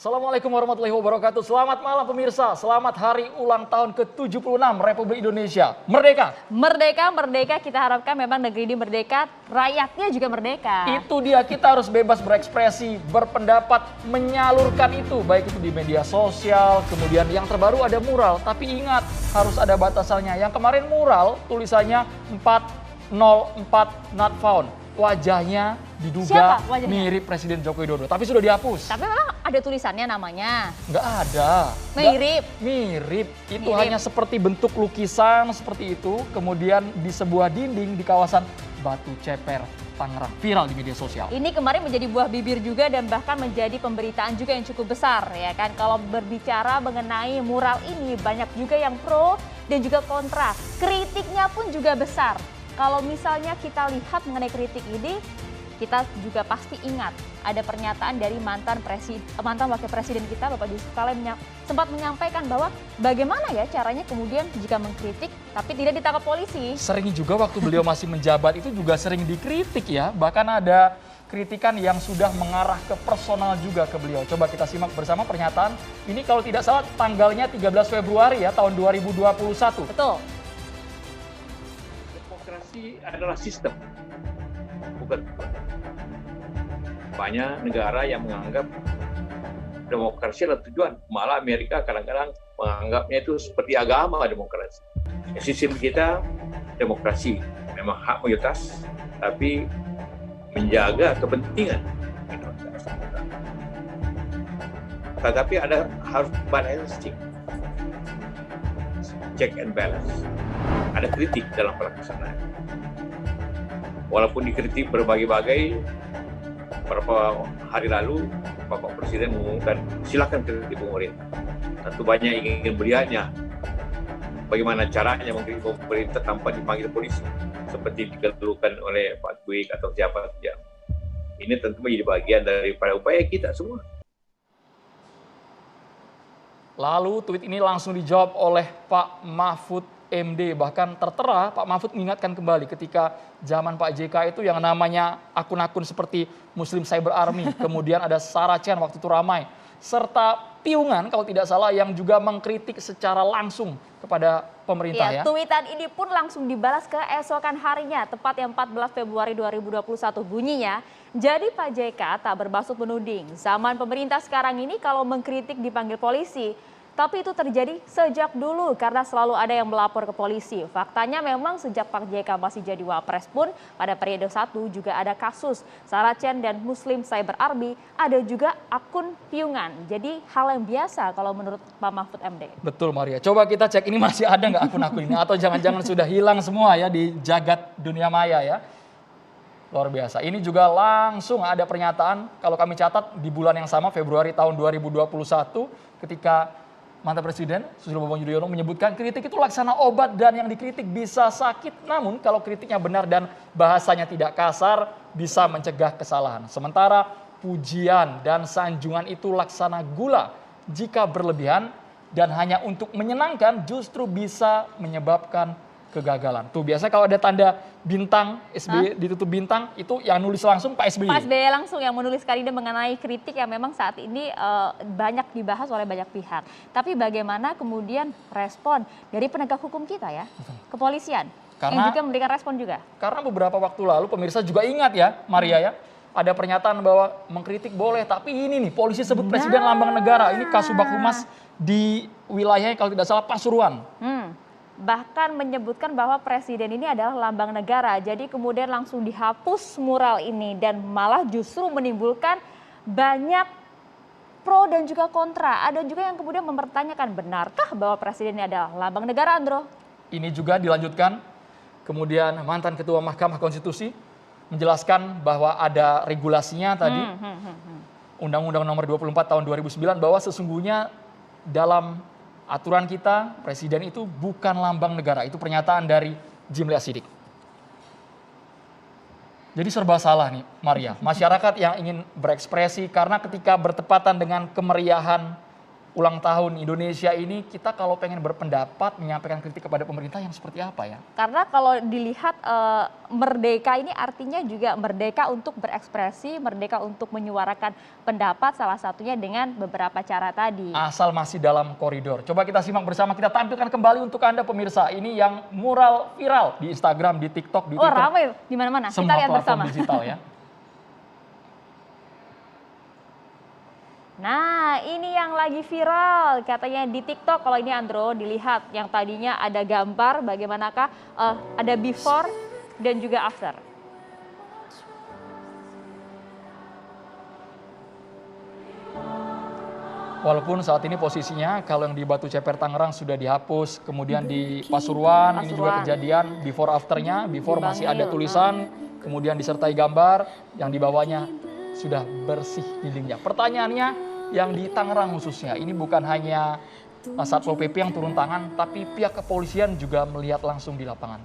Assalamualaikum warahmatullahi wabarakatuh. Selamat malam pemirsa. Selamat hari ulang tahun ke-76 Republik Indonesia. Merdeka. Merdeka, merdeka. Kita harapkan memang negeri ini merdeka, rakyatnya juga merdeka. Itu dia, kita harus bebas berekspresi, berpendapat, menyalurkan itu. Baik itu di media sosial, kemudian yang terbaru ada mural. Tapi ingat, harus ada batasannya. Yang kemarin mural tulisannya 404 not found. Wajahnya diduga mirip Presiden Joko Widodo, tapi sudah dihapus. Tapi memang ada tulisannya namanya? Nggak ada. Mirip? Mirip. Itu hanya seperti bentuk lukisan seperti itu, kemudian di sebuah dinding di kawasan Batu Ceper, Tangerang. Viral di media sosial. Ini kemarin menjadi buah bibir juga dan bahkan menjadi pemberitaan juga yang cukup besar ya kan. Kalau berbicara mengenai mural ini banyak juga yang pro dan juga kontra. Kritiknya pun juga besar. Kalau misalnya kita lihat mengenai kritik ini, kita juga pasti ingat ada pernyataan dari mantan wakil presiden kita Bapak Yusuf Kala sempat menyampaikan bahwa bagaimana ya caranya kemudian jika mengkritik tapi tidak ditangkap polisi. Sering juga waktu beliau masih menjabat itu juga sering dikritik ya, bahkan ada kritikan yang sudah mengarah ke personal juga ke beliau. Coba kita simak bersama pernyataan ini kalau tidak salah tanggalnya 13 Februari ya tahun 2021. Betul. Demokrasi adalah sistem, bukan. Banyak negara yang menganggap demokrasi adalah tujuan. Malah Amerika kadang-kadang menganggapnya itu seperti agama demokrasi. Sistem kita demokrasi memang hak mayoritas, tapi menjaga kepentingan minoritas. Tetapi harus balancing, check and balance. Ada kritik dalam pelaksanaan. Walaupun dikritik berbagai-bagai, beberapa hari lalu Bapak Presiden mengumumkan silakan kritik pemerintah. Tentu banyak ingin melihatnya bagaimana caranya mengkritik pemerintah tanpa dipanggil polisi seperti dikeluhkan oleh Pak Twig atau siapa saja. Ini tentu menjadi bagian daripada upaya kita semua. Lalu tweet ini langsung dijawab oleh Pak Mahfud MD, bahkan tertera Pak Mahfud mengingatkan kembali ketika zaman Pak JK itu yang namanya akun-akun seperti Muslim Cyber Army, kemudian ada Saracen waktu itu ramai, serta Piungan kalau tidak salah yang juga mengkritik secara langsung kepada pemerintah ya. Tweetan ini pun langsung dibalas keesokan harinya, tepat yang 14 Februari 2021 bunyinya. Jadi Pak JK tak bermaksud menuding, zaman pemerintah sekarang ini kalau mengkritik dipanggil polisi. Tapi itu terjadi sejak dulu karena selalu ada yang melapor ke polisi. Faktanya memang sejak Pak JK masih jadi wapres pun pada periode 1 juga ada kasus Saracen dan Muslim Cyber Army, ada juga akun Piungan. Jadi hal yang biasa kalau menurut Pak Mahfud MD. Betul Maria, coba kita cek ini masih ada nggak akun-akun ini atau jangan-jangan sudah hilang semua ya di jagat dunia maya ya. Luar biasa. Ini juga langsung ada pernyataan kalau kami catat di bulan yang sama Februari tahun 2021 ketika mantan Presiden Susilo Bambang Yudhoyono menyebutkan kritik itu laksana obat dan yang dikritik bisa sakit. Namun kalau kritiknya benar dan bahasanya tidak kasar bisa mencegah kesalahan. Sementara pujian dan sanjungan itu laksana gula jika berlebihan dan hanya untuk menyenangkan justru bisa menyebabkan kegagalan. Tuh biasa kalau ada tanda bintang, SBY ditutup bintang, itu yang nulis langsung Pak SBY. Pak SBY langsung yang menuliskan ini mengenai kritik yang memang saat ini banyak dibahas oleh banyak pihak. Tapi bagaimana kemudian respon dari penegak hukum kita ya, kepolisian, yang juga memberikan respon juga. Karena beberapa waktu lalu pemirsa juga ingat ya, Maria ya, ada pernyataan bahwa mengkritik boleh, tapi ini nih polisi sebut Presiden lambang negara, ini Kasubag Humas di wilayahnya kalau tidak salah Pasuruan. Bahkan menyebutkan bahwa presiden ini adalah lambang negara. Jadi kemudian langsung dihapus mural ini dan malah justru menimbulkan banyak pro dan juga kontra. Ada juga yang kemudian mempertanyakan benarkah bahwa presiden ini adalah lambang negara, Andro? Ini juga dilanjutkan. Kemudian mantan Ketua Mahkamah Konstitusi menjelaskan bahwa ada regulasinya tadi. Undang-Undang nomor 24 tahun 2009 bahwa sesungguhnya dalam aturan kita, presiden itu bukan lambang negara. Itu pernyataan dari Jimli Asidik. Jadi serba salah nih, Maria. Masyarakat yang ingin berekspresi karena ketika bertepatan dengan kemeriahan ulang tahun Indonesia ini, kita kalau pengen berpendapat, menyampaikan kritik kepada pemerintah yang seperti apa ya? Karena kalau dilihat merdeka ini artinya juga merdeka untuk berekspresi, merdeka untuk menyuarakan pendapat, salah satunya dengan beberapa cara tadi. Asal masih dalam koridor. Coba kita simak bersama, kita tampilkan kembali untuk Anda pemirsa. Ini yang mural viral di Instagram, di TikTok, di Oh Twitter. ramai di mana-mana, kita Semua lihat platform bersama. digital ya. Nah, ini yang lagi viral katanya di TikTok. Kalau ini Andro dilihat yang tadinya ada gambar bagaimanakah ada before dan juga after. Walaupun saat ini posisinya kalau yang di Batu Ceper Tangerang sudah dihapus, kemudian di Pasuruan ini juga kejadian before afternya, before Di masih ada Bangil, tulisan, kemudian disertai gambar yang di bawahnya sudah bersih dindingnya. Pertanyaannya yang di Tangerang khususnya, ini bukan hanya Satpol PP yang turun tangan, tapi pihak kepolisian juga melihat langsung di lapangan.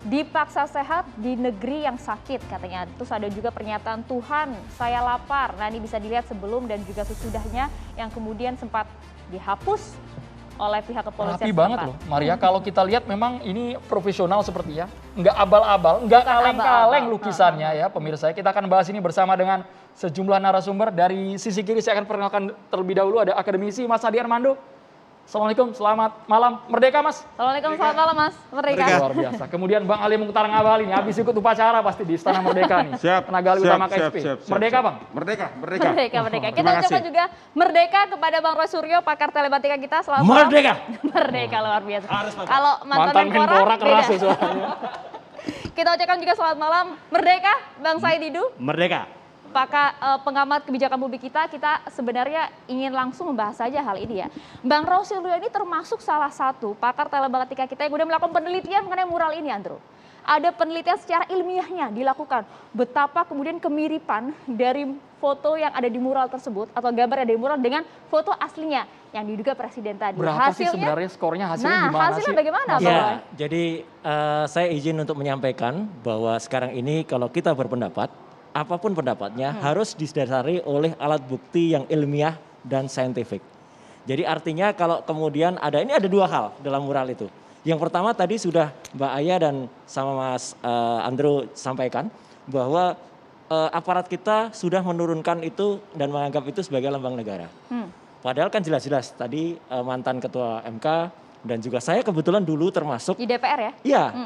Dipaksa sehat di negeri yang sakit katanya. Terus ada juga pernyataan Tuhan saya lapar. Nah ini bisa dilihat sebelum dan juga sesudahnya yang kemudian sempat dihapus oleh pihak kepolisian. Rapi banget loh Maria, kalau kita lihat memang ini profesional seperti ya. Nggak abal-abal, nggak kaleng-kaleng lukisannya ya pemirsa. Kita akan bahas ini bersama dengan sejumlah narasumber. Dari sisi kiri saya akan perkenalkan terlebih dahulu ada akademisi Mas Adi Armando. Assalamualaikum, selamat malam. Merdeka Mas. Assalamualaikum, selamat malam Mas. Merdeka. Luar biasa. Kemudian Bang Ali Mukhtar Ngabalin, habis ikut upacara pasti di Istana Merdeka nih. Siap. Tenaga ahli utama KSP. Siap. Merdeka Bang. Merdeka. Merdeka. Kita Terima ucapkan kasih. juga merdeka kepada Bang Roy Suryo, pakar telematika kita. Selamat malam. Merdeka. Merdeka luar biasa. Kalau Mantan Menpora keras ya suaranya. Kita ucapkan juga selamat malam. Merdeka, Bang Said Didu. Merdeka. Pengamat kebijakan publik kita sebenarnya ingin langsung membahas saja hal ini ya. Bang Roy Suryo ini termasuk salah satu pakar telematika kita yang udah melakukan penelitian mengenai mural ini, Andro. Ada penelitian secara ilmiahnya dilakukan. Betapa kemudian kemiripan dari foto yang ada di mural tersebut atau gambar yang ada di mural dengan foto aslinya yang diduga presiden tadi. Berapa sih sebenarnya skornya, hasilnya gimana hasilnya sih? bagaimana, Bang Roy? Ya, jadi saya izin untuk menyampaikan bahwa sekarang ini kalau kita berpendapat, apapun pendapatnya harus didasari oleh alat bukti yang ilmiah dan saintifik. Jadi artinya kalau kemudian ini ada dua hal dalam mural itu. Yang pertama tadi sudah Mbak Aya dan sama Mas Andro sampaikan bahwa aparat kita sudah menurunkan itu dan menganggap itu sebagai lambang negara. Padahal kan jelas-jelas tadi mantan ketua MK dan juga saya kebetulan dulu termasuk Di DPR ya?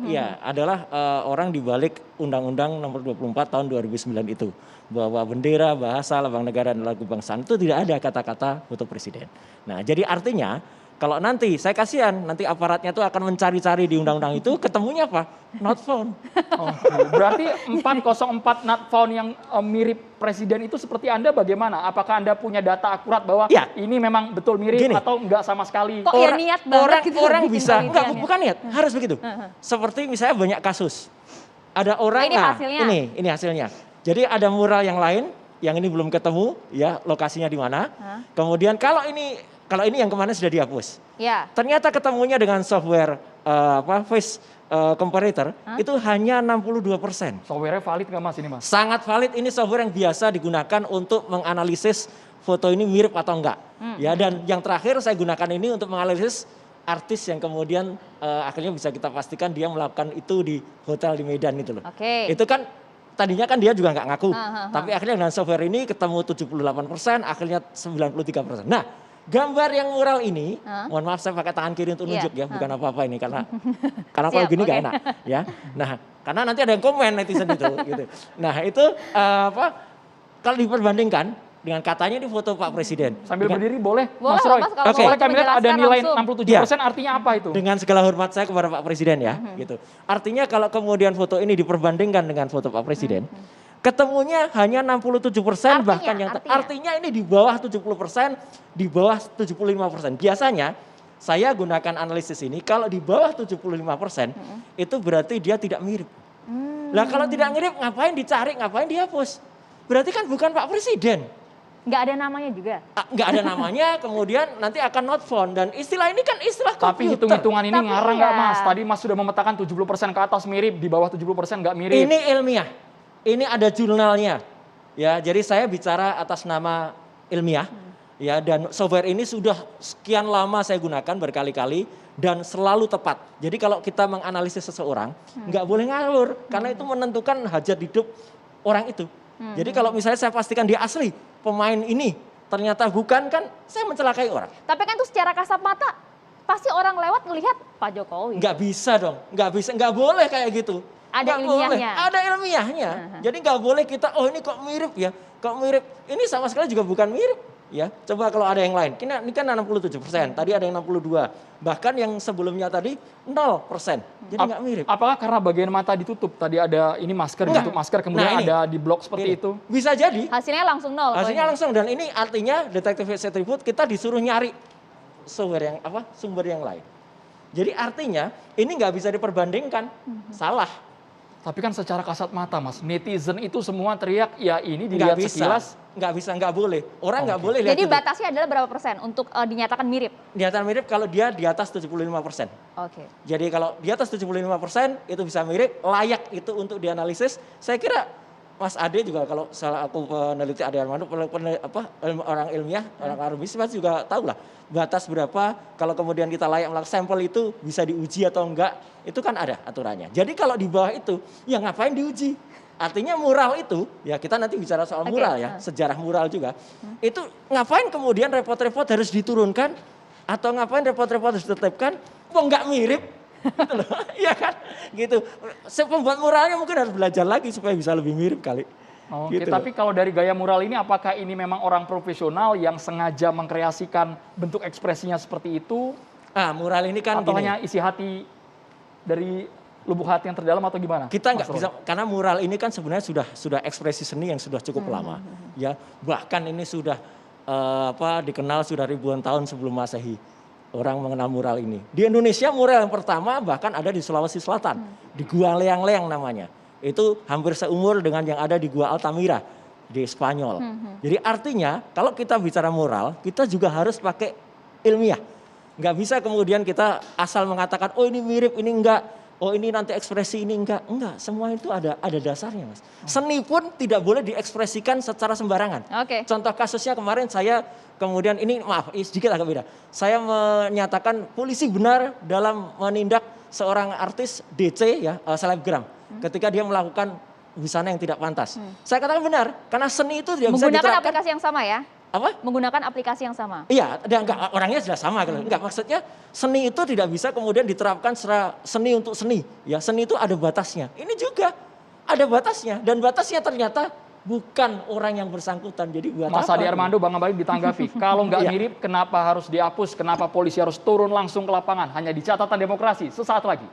Iya, adalah orang di balik Undang-Undang Nomor 24 Tahun 2009 itu, bahwa bendera, bahasa, lambang negara dan lagu kebangsaan itu tidak ada kata-kata foto presiden. Nah, jadi artinya kalau nanti saya kasihan nanti aparatnya tuh akan mencari-cari di undang-undang itu ketemunya apa? Not found. Oke, berarti 404 not found yang mirip presiden itu seperti Anda bagaimana? Apakah Anda punya data akurat bahwa Ya. ini memang betul mirip Gini. atau enggak sama sekali? Kok ya niat banget gitu orang bikin bisa, penelitian ya? bukan niat, harus begitu. Seperti misalnya banyak kasus. Ada orang, Ini hasilnya. ini hasilnya. Jadi ada mural yang lain, yang ini belum ketemu, ya lokasinya di mana. Kemudian kalau ini yang kemarin sudah dihapus. Ya. Ternyata ketemunya dengan software face comparator itu hanya 62%. Software-nya valid nggak Mas ini Mas? Sangat valid, ini software yang biasa digunakan untuk menganalisis foto ini mirip atau enggak. Ya, dan yang terakhir saya gunakan ini untuk menganalisis artis yang kemudian akhirnya bisa kita pastikan dia melakukan itu di hotel di Medan itu loh. Oke. Itu kan tadinya kan dia juga nggak ngaku. Tapi akhirnya dengan software ini ketemu 78%, akhirnya 93%. Nah, gambar yang mural ini, mohon maaf saya pakai tangan kiri untuk nunjuk ya, bukan apa-apa ini karena kalau Siap, gini oke. gak enak ya. Nah, karena nanti ada yang komen netizen itu gitu. Nah, itu kalau diperbandingkan dengan katanya di foto Pak Presiden. Sambil Dengan- berdiri boleh, Boleh Mas loh, Roy. Mas, kalau Oke. mau Soalnya kami lihat ada menjelaskan nilai langsung. 67%, artinya apa itu? Dengan segala hormat saya kepada Pak Presiden ya, gitu. Artinya kalau kemudian foto ini diperbandingkan dengan foto Pak Presiden, ketemunya hanya 67%, bahkan yang artinya ini di bawah 70%, di bawah 75%. Biasanya saya gunakan analisis ini kalau di bawah 75%, itu berarti dia tidak mirip. Lah kalau tidak mirip ngapain dicari, ngapain dihapus? Berarti kan bukan Pak Presiden. Nggak ada namanya juga. Nggak ada namanya, kemudian nanti akan not found. Dan istilah ini kan istilah Tapi komputer. hitung-hitungan ini Tapi ngarang nggak ya. Mas? Tadi Mas sudah memetakan 70% ke atas mirip, di bawah 70% nggak mirip. Ini ilmiah, ini ada jurnalnya. Ya, jadi saya bicara atas nama ilmiah. Ya, dan software ini sudah sekian lama saya gunakan berkali-kali dan selalu tepat. Jadi kalau kita menganalisis seseorang, nggak boleh ngawur karena itu menentukan hajat hidup orang itu. Jadi kalau misalnya saya pastikan dia asli pemain ini, ternyata bukan, kan saya mencelakai orang. Tapi kan itu secara kasat mata pasti orang lewat ngelihat Pak Jokowi. Nggak bisa dong, nggak boleh kayak gitu. Ada Nggak boleh. ilmiahnya. Ada ilmiahnya. Jadi nggak boleh kita, oh ini kok mirip ya, kok mirip. Ini sama sekali juga bukan mirip. Ya, coba kalau ada yang lain. Ini kan 67%, tadi ada yang 62. Bahkan yang sebelumnya tadi 0%. Jadi nggak mirip. Apakah karena bagian mata ditutup? Tadi ada ini masker, Enggak. ditutup masker, kemudian Nah, ini. ada di blok seperti Ini. itu. Bisa jadi. Hasilnya langsung nol. Hasilnya langsung, dan ini artinya detektif Setribut kita disuruh nyari sumber yang lain. Jadi artinya ini nggak bisa diperbandingkan. Salah. Tapi kan secara kasat mata, Mas, netizen itu semua teriak, ya ini dilihat sekilas. Nggak boleh. Orang nggak boleh lihat Jadi itu. batasnya adalah berapa persen untuk dinyatakan mirip? Dinyatakan mirip kalau dia di atas 75%. Oke. Jadi kalau di atas 75% itu bisa mirip, layak itu untuk dianalisis. Saya kira Mas Ade juga, kalau salah aku peneliti Ade Armando, orang ilmiah, orang akademis pasti juga tahu lah batas berapa. Kalau kemudian kita layak melakukan sampel itu bisa diuji atau enggak, itu kan ada aturannya. Jadi kalau di bawah itu, ya ngapain diuji? Artinya mural itu, ya kita nanti bicara soal mural ya, sejarah mural juga. Itu ngapain kemudian repot-repot harus diturunkan, atau ngapain repot-repot harus ditetapkan, kok nggak mirip? Gitu loh, iya kan? Gitu. Pembuat muralnya mungkin harus belajar lagi supaya bisa lebih mirip kali. Oke, Gitu tapi kalau dari gaya mural ini, apakah ini memang orang profesional yang sengaja mengkreasikan bentuk ekspresinya seperti itu? Ah, mural ini kan Atau gini. hanya isi hati dari lubuk hati yang terdalam atau gimana? Kita nggak Mas Roy? bisa, karena mural ini kan sebenarnya sudah ekspresi seni yang sudah cukup lama, ya. Bahkan ini sudah dikenal sudah ribuan tahun sebelum Masehi. Orang mengenal mural ini. Di Indonesia mural yang pertama bahkan ada di Sulawesi Selatan, di Gua Leang-Leang namanya. Itu hampir seumur dengan yang ada di Gua Altamira di Spanyol. Jadi artinya kalau kita bicara mural, kita juga harus pakai ilmiah. Nggak bisa kemudian kita asal mengatakan, oh ini mirip, ini enggak. Oh ini nanti ekspresi ini enggak. Enggak, semua itu ada dasarnya, Mas. Seni pun tidak boleh diekspresikan secara sembarangan. Oke. Contoh kasusnya kemarin saya kemudian ini maaf sedikit agak beda. Saya menyatakan polisi benar dalam menindak seorang artis DC ya, selebgram ketika dia melakukan busana yang tidak pantas. Saya katakan benar karena seni itu tidak bisa Menggunakan diterapkan. aplikasi yang sama ya? Apa? Menggunakan aplikasi yang sama. Iya, dan enggak, orangnya sudah sama kan. Enggak, maksudnya seni itu tidak bisa kemudian diterapkan secara seni untuk seni. Ya, seni itu ada batasnya. Ini juga ada batasnya dan batasnya ternyata bukan orang yang bersangkutan. Jadi buat Mas apa? Ade Armando, Bang Abalin ditanggapi. Kalau nggak Iya. mirip, kenapa harus dihapus? Kenapa polisi harus turun langsung ke lapangan? Hanya di catatan demokrasi, sesaat lagi.